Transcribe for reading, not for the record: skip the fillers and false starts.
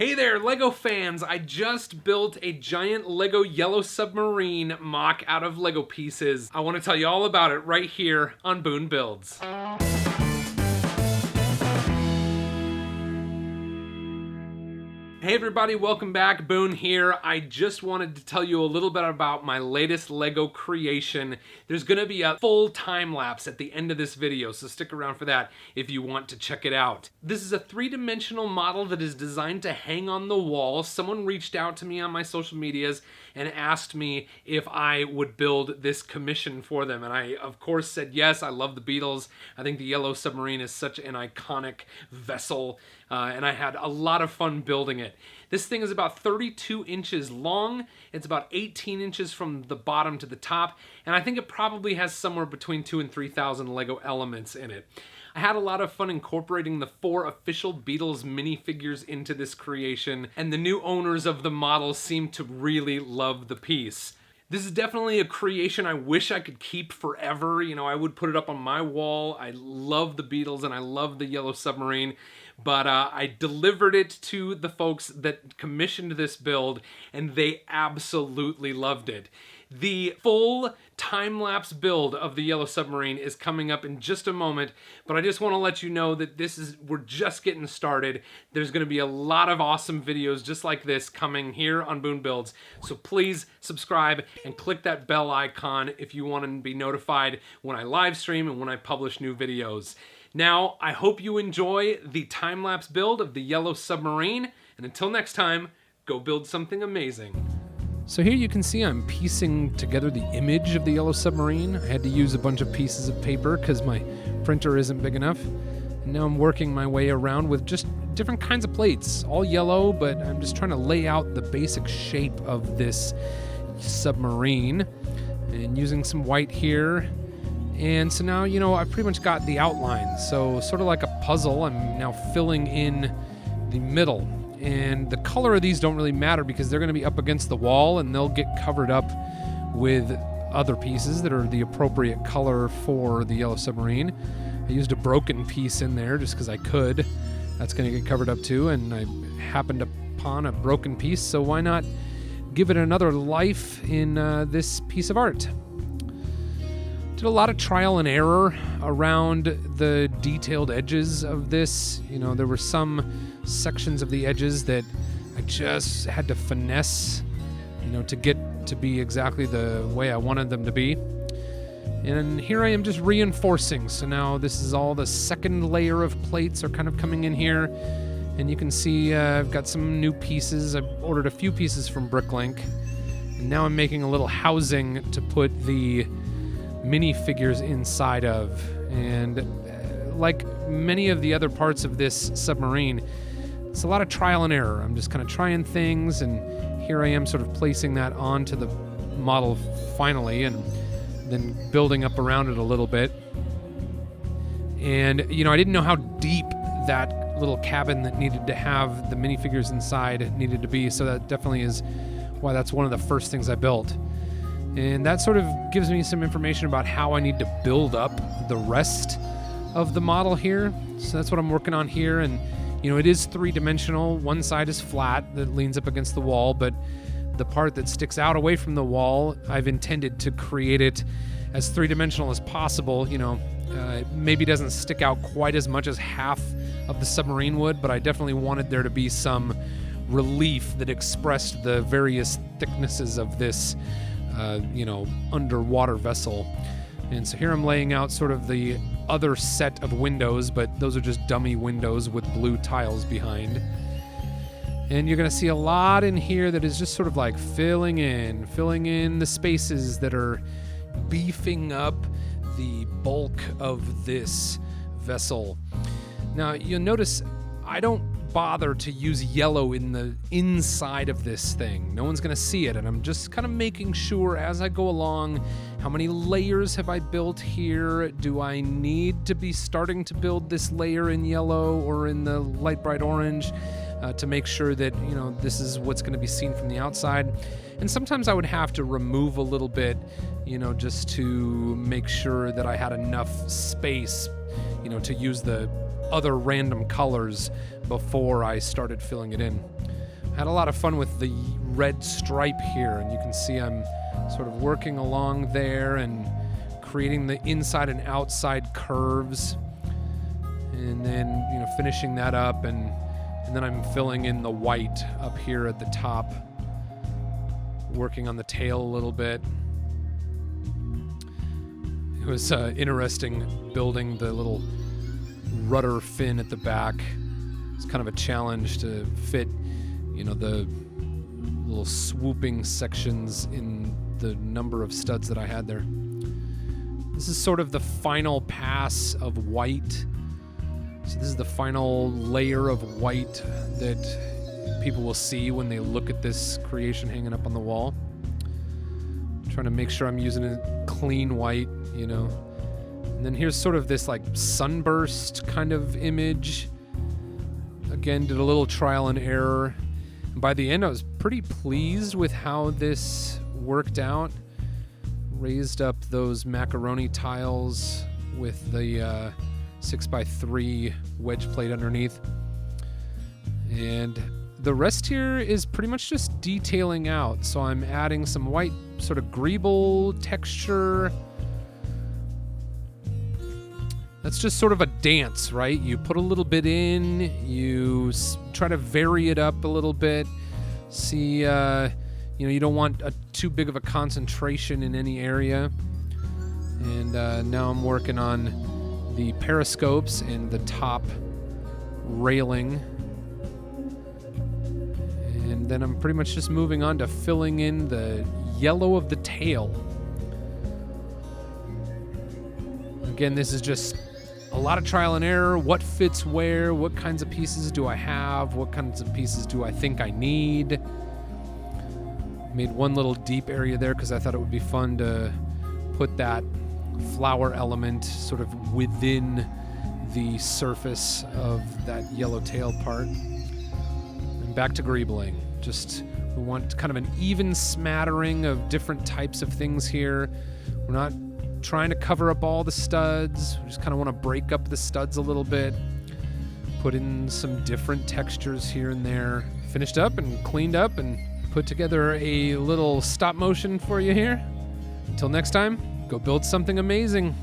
Hey there, LEGO fans! I just built a giant LEGO Yellow Submarine mock out of LEGO pieces. I want to tell you all about it right here on Boone Builds. Hey everybody, welcome back. Boone here. I just wanted to tell you a little bit about my latest LEGO creation. There's going to be a full time lapse at the end of this video, so stick around for that if you want to check it out. This is a three-dimensional model that is designed to hang on the wall. Someone reached out to me on my social medias and asked me if I would build this commission for them, and I of course said yes. I love the Beatles. I think the Yellow Submarine is such an iconic vessel, and I had a lot of fun building it. This thing is about 32 inches long. It's about 18 inches from the bottom to the top, and I think it probably has somewhere between 2,000 and 3,000 LEGO elements in it. I had a lot of fun incorporating the 4 official Beatles minifigures into this creation, and the new owners of the model seem to really love the piece. This is definitely a creation I wish I could keep forever. You know, I would put it up on my wall. I love the Beatles and I love the Yellow Submarine, but I delivered it to the folks that commissioned this build and they absolutely loved it. The full time-lapse build of the Yellow Submarine is coming up in just a moment, but I just want to let you know that we're just getting started. There's going to be a lot of awesome videos just like this coming here on Boone Builds, so please subscribe and click that bell icon if you want to be notified when I live stream and when I publish new videos. Now, I hope you enjoy the time-lapse build of the Yellow Submarine, and until next time, go build something amazing. So here you can see I'm piecing together the image of the Yellow Submarine. I had to use a bunch of pieces of paper because my printer isn't big enough. And now I'm working my way around with just different kinds of plates, all yellow, but I'm just trying to lay out the basic shape of this submarine and using some white here. And so now, I've pretty much got the outline. So sort of like a puzzle, I'm now filling in the middle. And the color of these don't really matter because they're going to be up against the wall and they'll get covered up with other pieces that are the appropriate color for the Yellow Submarine. I used a broken piece in there just because I could. That's going to get covered up too, and I happened upon a broken piece, so why not give it another life in this piece of art? Did a lot of trial and error around the detailed edges of this. There were some sections of the edges that I just had to finesse, to get to be exactly the way I wanted them to be. And here I am just reinforcing. So now this is all the second layer of plates are kind of coming in here. And you can see I've got some new pieces. I've ordered a few pieces from Bricklink. And now I'm making a little housing to put the minifigures inside of. And like many of the other parts of this submarine, it's a lot of trial and error. I'm just kind of trying things, and here I am sort of placing that onto the model finally, and then building up around it a little bit. And, I didn't know how deep that little cabin that needed to have the minifigures inside needed to be, so that definitely is why that's one of the first things I built. And that sort of gives me some information about how I need to build up the rest of the model here. So that's what I'm working on here, and it is three-dimensional. One side is flat that leans up against the wall, but the part that sticks out away from the wall, I've intended to create it as three-dimensional as possible. It maybe doesn't stick out quite as much as half of the submarine would, but I definitely wanted there to be some relief that expressed the various thicknesses of this, underwater vessel. And so here I'm laying out sort of the other set of windows, but those are just dummy windows with blue tiles behind. And you're going to see a lot in here that is just sort of like filling in the spaces that are beefing up the bulk of this vessel. Now, you'll notice I don't bother to use yellow in the inside of this thing. No one's going to see it, and I'm just kind of making sure as I go along, how many layers have I built here? Do I need to be starting to build this layer in yellow or in the light bright orange to make sure that, this is what's going to be seen from the outside? And sometimes I would have to remove a little bit, just to make sure that I had enough space, to use the other random colors before I started filling it in. Had a lot of fun with the red stripe here, and you can see I'm sort of working along there and creating the inside and outside curves, and then finishing that up, and then I'm filling in the white up here at the top, working on the tail a little bit. It was interesting building the little rudder fin at the back. It's kind of a challenge to fit the little swooping sections in the number of studs that I had there. This is sort of the final pass of white. So this is the final layer of white that people will see when they look at this creation hanging up on the wall. I'm trying to make sure I'm using a clean white, And then here's sort of this like sunburst kind of image. Again, did a little trial and error. And by the end, I was pretty pleased with how this worked out. Raised up those macaroni tiles with the 6x3 wedge plate underneath. And the rest here is pretty much just detailing out. So I'm adding some white sort of greeble texture. That's just sort of a dance, right? You put a little bit in, you try to vary it up a little bit. See, you don't want too big of a concentration in any area. And now I'm working on the periscopes and the top railing. And then I'm pretty much just moving on to filling in the yellow of the tail. Again, this is just a lot of trial and error. What fits where? What kinds of pieces do I have? What kinds of pieces do I think I need? Made one little deep area there because I thought it would be fun to put that flower element sort of within the surface of that yellow tail part. And back to greebling. We want kind of an even smattering of different types of things here. We're not trying to cover up all the studs. We just kind of want to break up the studs a little bit. Put in some different textures here and there. Finished up and cleaned up and put together a little stop motion for you here. Until next time, go build something amazing.